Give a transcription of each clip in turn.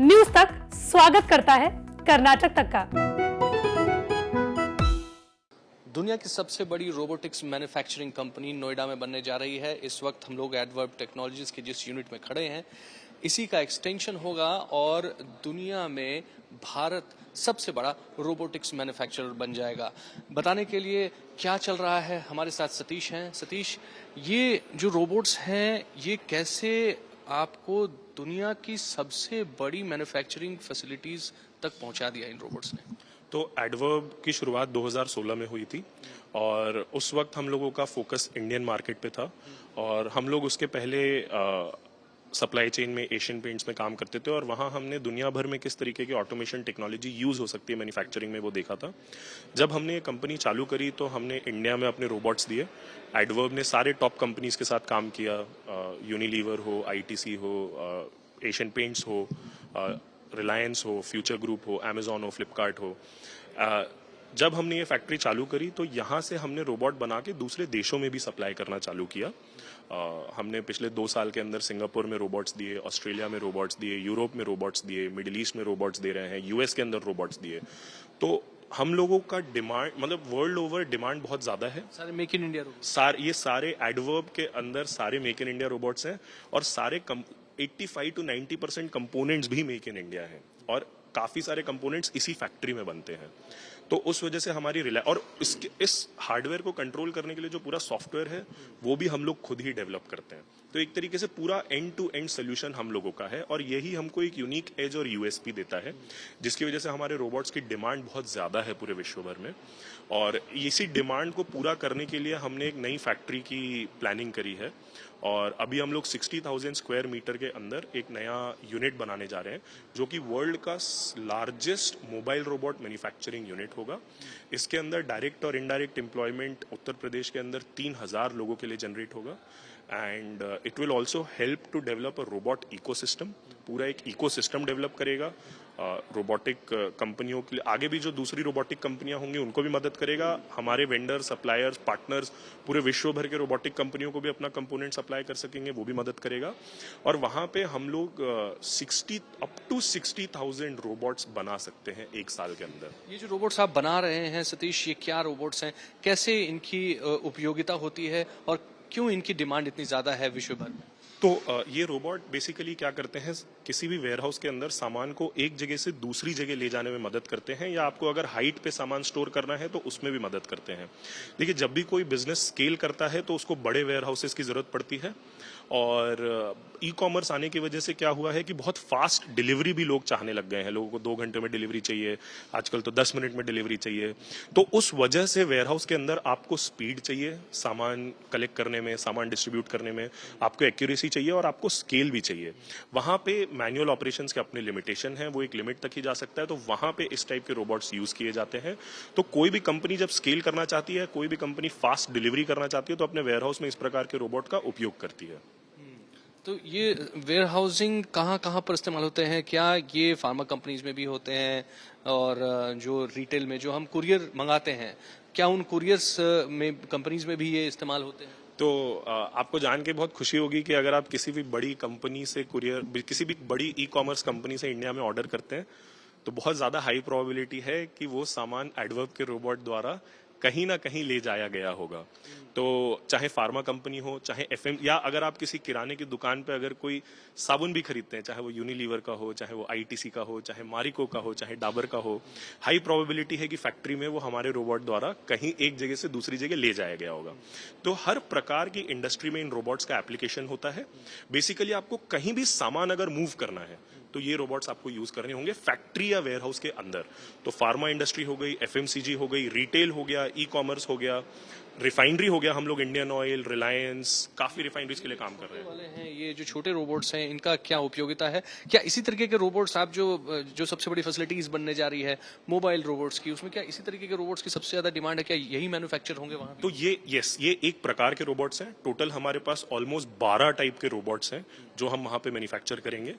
News तक स्वागत करता है कर्नाटक तक का। दुनिया की सबसे बड़ी रोबोटिक्स मैन्युफैक्चरिंग कंपनी नोएडा में बनने जा रही है। इस वक्त हम लोग एडवर्ब टेक्नोलॉजीज के जिस यूनिट में खड़े हैं, इसी का एक्सटेंशन होगा और दुनिया में भारत सबसे बड़ा रोबोटिक्स मैन्युफैक्चरर बन जाएगा। बताने के लिए क्या चल रहा है, हमारे साथ सतीश हैं। सतीश, ये जो रोबोट्स हैं, ये कैसे आपको दुनिया की सबसे बड़ी मैन्युफैक्चरिंग फैसिलिटीज तक पहुंचा दिया इन रोबोट्स ने? तो एडवर्ब की शुरुआत 2016 में हुई थी और उस वक्त हम लोगों का फोकस इंडियन मार्केट पे था और हम लोग उसके पहले सप्लाई चेन में एशियन पेंट्स में काम करते थे और वहाँ हमने दुनिया भर में किस तरीके की ऑटोमेशन टेक्नोलॉजी यूज़ हो सकती है मैन्युफैक्चरिंग में, वो देखा था। जब हमने ये कंपनी चालू करी तो हमने इंडिया में अपने रोबोट्स दिए। एडवर्ब ने सारे टॉप कंपनीज के साथ काम किया, यूनिलीवर हो, आईटीसी हो, एशियन पेंट्स हो, रिलायंस हो, फ्यूचर ग्रुप हो, अमेजॉन हो, फ्लिपकार्ट हो। जब हमने ये फैक्ट्री चालू करी तो यहाँ से हमने रोबोट बना के दूसरे देशों में भी सप्लाई करना चालू किया। हमने पिछले 2 साल के अंदर सिंगापुर में रोबोट्स दिए, ऑस्ट्रेलिया में रोबोट्स दिए, यूरोप में रोबोट्स दिए, मिडिल ईस्ट में रोबोट्स दे रहे हैं, यूएस के अंदर रोबोट्स दिए। तो हम लोगों का डिमांड, मतलब वर्ल्ड ओवर डिमांड बहुत ज्यादा है। सारे मेक इन इंडिया रोबोट, ये सारे एडवर्ब के अंदर सारे मेक इन इंडिया रोबोट्स हैं और सारे 85 to 90% कंपोनेंट्स भी मेक इन इंडिया हैं और काफी सारे कंपोनेंट्स इसी फैक्ट्री में बनते हैं। तो उस वजह से हमारी और इस हार्डवेयर को कंट्रोल करने के लिए जो पूरा सॉफ्टवेयर है वो भी हम लोग खुद ही डेवलप करते हैं। तो एक तरीके से पूरा एंड टू एंड सोल्यूशन हम लोगों का है और यही हमको एक यूनिक एज और यूएसपी देता है, जिसकी वजह से हमारे रोबोट्स की डिमांड बहुत ज्यादा है पूरे विश्व भर में। और इसी डिमांड को पूरा करने के लिए हमने एक नई फैक्ट्री की प्लानिंग करी है और अभी हम लोग 60,000 स्क्वायर मीटर के अंदर एक नया यूनिट बनाने जा रहे हैं जो कि वर्ल्ड का largest mobile robot manufacturing unit होगा। इसके अंदर डायरेक्ट और इनडायरेक्ट एम्प्लॉयमेंट उत्तर प्रदेश के अंदर 3,000 लोगों के लिए जनरेट होगा and it will also help to develop a robot ecosystem. पूरा एक इकोसिस्टम डेवलप करेगा रोबोटिक कंपनियों के लिए। आगे भी जो दूसरी रोबोटिक कंपनियां होंगी उनको भी मदद करेगा। हमारे वेंडर, सप्लायर्स, पार्टनर्स पूरे विश्व भर के रोबोटिक कंपनियों को भी अपना कंपोनेंट सप्लाई कर सकेंगे, वो भी मदद करेगा। और वहां पे हम लोग अप टू 60,000 रोबोट्स बना सकते हैं एक साल के अंदर। ये जो रोबोट्स आप बना रहे हैं सतीश, ये क्या रोबोट्स हैं, कैसे इनकी उपयोगिता होती है और क्यों इनकी डिमांड इतनी ज्यादा है विश्व भर में? तो ये रोबोट बेसिकली क्या करते हैं, किसी भी वेयरहाउस के अंदर सामान को एक जगह से दूसरी जगह ले जाने में मदद करते हैं, या आपको अगर हाइट पे सामान स्टोर करना है तो उसमें भी मदद करते हैं। देखिए, जब भी कोई बिजनेस स्केल करता है तो उसको बड़े वेयरहाउसेस की जरूरत पड़ती है और ई कॉमर्स आने की वजह से क्या हुआ है कि बहुत फास्ट डिलीवरी भी लोग चाहने लग गए हैं। लोगों को 2 घंटे में डिलीवरी चाहिए, आजकल तो 10 मिनट में डिलीवरी चाहिए। तो उस वजह से वेयरहाउस के अंदर आपको स्पीड चाहिए, सामान कलेक्ट करने में, सामान डिस्ट्रीब्यूट करने में आपको एक्यूरेसी चाहिए और आपको स्केल भी चाहिए। वहां पे मैनुअल ऑपरेशंस के अपने लिमिटेशन है, वो एक लिमिट तक ही जा सकता है। तो वहां पे इस टाइप के रोबोट्स यूज किए जाते हैं। तो कोई भी कंपनी जब स्केल करना चाहती है, कोई भी कंपनी फास्ट डिलीवरी करना चाहती है, तो अपने वेयरहाउस में इस प्रकार के रोबोट का उपयोग करती है। तो ये वेयर हाउसिंग कहाँ कहाँ पर इस्तेमाल होते हैं? क्या ये फार्मा कंपनीज में भी होते हैं और जो रिटेल में जो हम कुरियर मंगाते हैं, क्या उन कुरियर्स में कंपनीज में भी ये इस्तेमाल होते हैं? तो आपको जान के बहुत खुशी होगी कि अगर आप किसी भी बड़ी कंपनी से किसी भी बड़ी ई कॉमर्स कंपनी से इंडिया में ऑर्डर करते हैं तो बहुत ज्यादा हाई प्रोबेबिलिटी है कि वो सामान एडवर्ब के रोबोट द्वारा कहीं ना कहीं ले जाया गया होगा। तो चाहे फार्मा कंपनी हो, चाहे एफएम, या अगर आप किसी किराने की दुकान पे अगर कोई साबुन भी खरीदते हैं, चाहे वो यूनिलीवर का हो, चाहे वो आईटीसी का हो, चाहे मारिको का हो, चाहे डाबर का हो, हाई प्रोबेबिलिटी है कि फैक्ट्री में वो हमारे रोबोट द्वारा कहीं एक जगह से दूसरी जगह ले जाया गया होगा। तो हर प्रकार की इंडस्ट्री में इन रोबोट्स का एप्लीकेशन होता है। बेसिकली आपको कहीं भी सामान अगर मूव करना है तो ये रोबोट्स आपको यूज करने होंगे फैक्ट्री या वेयरहाउस के अंदर। तो फार्मा इंडस्ट्री हो गई, एफएमसीजी हो गई, रिटेल हो गया, ई कॉमर्स हो गया, रिफाइनरी हो गया। हम लोग इंडियन ऑयल, रिलायंस, काफी रिफाइनरीज के लिए काम कर रहे हैं। ये जो छोटे रोबोट्स हैं, इनका क्या उपयोगिता है? क्या इसी तरीके के रोबोट्स आप जो सबसे बड़ी फैसिलिटीज बनने जा रही है मोबाइल रोबोट्स की, उसमें क्या इसी तरीके के रोबोट्स की सबसे ज्यादा डिमांड है? क्या यही मैन्युफैक्चर होंगे वहां? तो ये एक प्रकार के रोबोट्स हैं। टोटल हमारे पास ऑलमोस्ट 12 टाइप के रोबोट्स हैं जो हम वहां पे मैन्युफैक्चर करेंगे।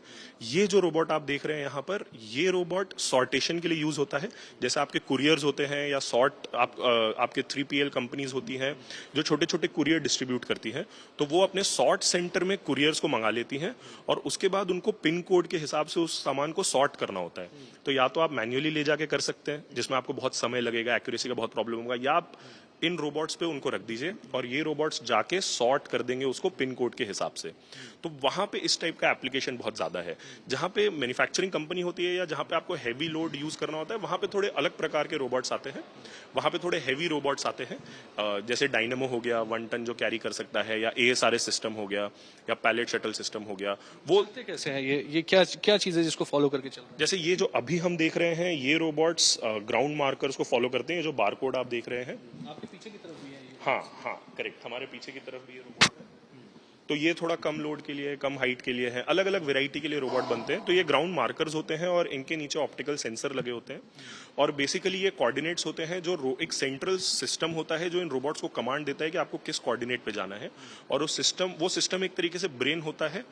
ये जो रोबोट आप देख रहे हैं यहाँ पर, ये रोबोट सॉर्टेशन के लिए यूज होता है। जैसे आपके कुरियर्स होते हैं या आपके 3PL कंपनीज होती हैं जो छोटे छोटे कुरियर डिस्ट्रीब्यूट करती हैं, तो वो अपने सॉर्ट सेंटर में कुरियर्स को मंगा लेती हैं और उसके बाद उनको पिन कोड के हिसाब से उस सामान को सॉर्ट करना होता है। तो या तो आप मैन्युअली ले जाके कर सकते हैं जिसमें आपको बहुत समय लगेगा, एक्यूरेसी का बहुत प्रॉब्लम होगा, या आप इन रोबोट्स पे उनको रख दीजिए और ये रोबोट्स जाके सॉर्ट कर देंगे उसको पिन कोड के हिसाब से। तो वहां पे इस टाइप का एप्लीकेशन बहुत ज्यादा है। जहां पे मैन्युफैक्चरिंग कंपनी होती है या जहां पे आपको हैवी लोड यूज करना होता है, वहां पे थोड़े अलग प्रकार के रोबोट्स आते हैं। वहां पे थोड़े हैवी रोबोट्स आते हैं, जैसे डायनेमो हो गया 1 टन जो कैरी कर सकता है, या ASRS सिस्टम हो गया, या पैलेट शटल सिस्टम हो गया। वो कैसे है ये क्या चीज है जिसको फॉलो करके चल? जैसे ये जो अभी हम देख रहे हैं, ये रोबोट्स ग्राउंड मार्कर्स को फॉलो करते हैं। जो बारकोड आप देख रहे हैं, आपके पीछे की तरफ भी है ये? हाँ करेक्ट, हमारे पीछे की तरफ भी ये रोबोट है। तो ये थोड़ा कम लोड के लिए, कम हाइट के लिए है, अलग अलग वैरायटी के लिए रोबोट बनते हैं। तो ये ग्राउंड मार्कर्स होते हैं और इनके नीचे ऑप्टिकल सेंसर लगे होते हैं और बेसिकली ये कोऑर्डिनेट्स होते हैं। जो एक सेंट्रल सिस्टम होता है जो इन रोबोट्स को कमांड देता है कि आपको किस कोऑर्डिनेट पे जाना है, और वो सिस्टम एक तरीके से ब्रेन होता है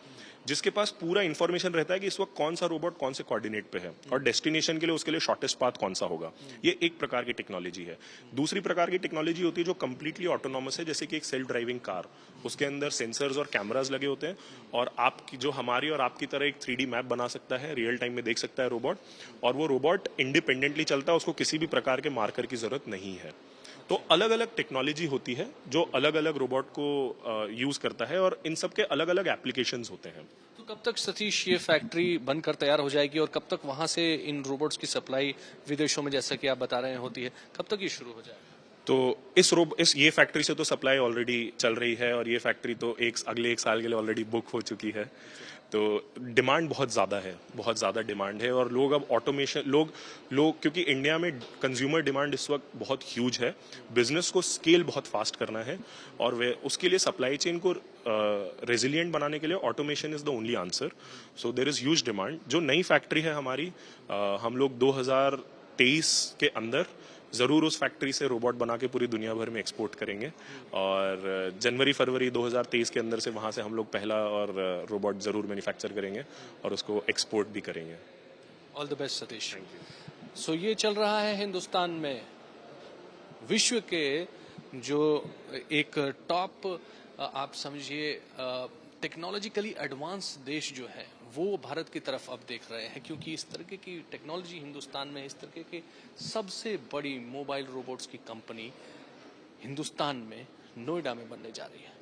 जिसके पास पूरा इंफॉर्मेशन रहता है कि इस वक्त कौन सा रोबोट कौन से कोऑर्डिनेट पे है और डेस्टिनेशन के लिए उसके लिए शॉर्टेस्ट पाथ कौन सा होगा। ये एक प्रकार की टेक्नोलॉजी है। दूसरी प्रकार की टेक्नोलॉजी होती है जो कंप्लीटली ऑटोनॉमस है, जैसे कि एक सेल्फ ड्राइविंग कार। उसके अंदर सेंसर्स और कैमरास लगे होते हैं और आपकी जो हमारी और आपकी तरह एक 3D मैप बना सकता है, रियल टाइम में देख सकता है रोबोट, और वो रोबोट इंडिपेंडेंटली चलता है, उसको किसी भी प्रकार के मार्कर की जरूरत नहीं है। तो अलग अलग टेक्नोलॉजी होती है जो अलग अलग रोबोट को यूज करता है और इन सब के अलग अलग एप्लीकेशंस होते हैं। तो कब तक सतीश ये फैक्ट्री बनकर तैयार हो जाएगी और कब तक वहां से इन रोबोट्स की सप्लाई विदेशों में, जैसा कि आप बता रहे हैं, होती है? कब तक ये शुरू हो जाएगा? तो ये फैक्ट्री से तो सप्लाई ऑलरेडी चल रही है और ये फैक्ट्री तो अगले 1 साल के लिए ऑलरेडी बुक हो चुकी है। तो डिमांड बहुत ज़्यादा है, बहुत ज़्यादा डिमांड है और लोग अब ऑटोमेशन लोग क्योंकि इंडिया में कंज्यूमर डिमांड इस वक्त बहुत ह्यूज है। बिजनेस को स्केल बहुत फास्ट करना है और वे उसके लिए सप्लाई चेन को रेजिलिएंट बनाने के लिए automation is the only answer. So there is huge demand. जो नई फैक्ट्री है हमारी, हम लोग 2023 के अंदर ज़रूर उस फैक्ट्री से रोबोट बना के पूरी दुनिया भर में एक्सपोर्ट करेंगे और जनवरी-फरवरी 2023 के अंदर से वहाँ से हम लोग पहला और रोबोट ज़रूर मैन्युफैक्चर करेंगे और उसको एक्सपोर्ट भी करेंगे। All the best Satish. So ये चल रहा है हिंदुस्तान में, विश्व के जो एक टॉप आप समझिए टेक्नोलॉजिकली एडवांस देश जो है वो भारत की तरफ अब देख रहे हैं, क्योंकि इस तरह की टेक्नोलॉजी हिंदुस्तान में, इस तरह के सबसे बड़ी मोबाइल रोबोट्स की कंपनी हिंदुस्तान में नोएडा में बनने जा रही है।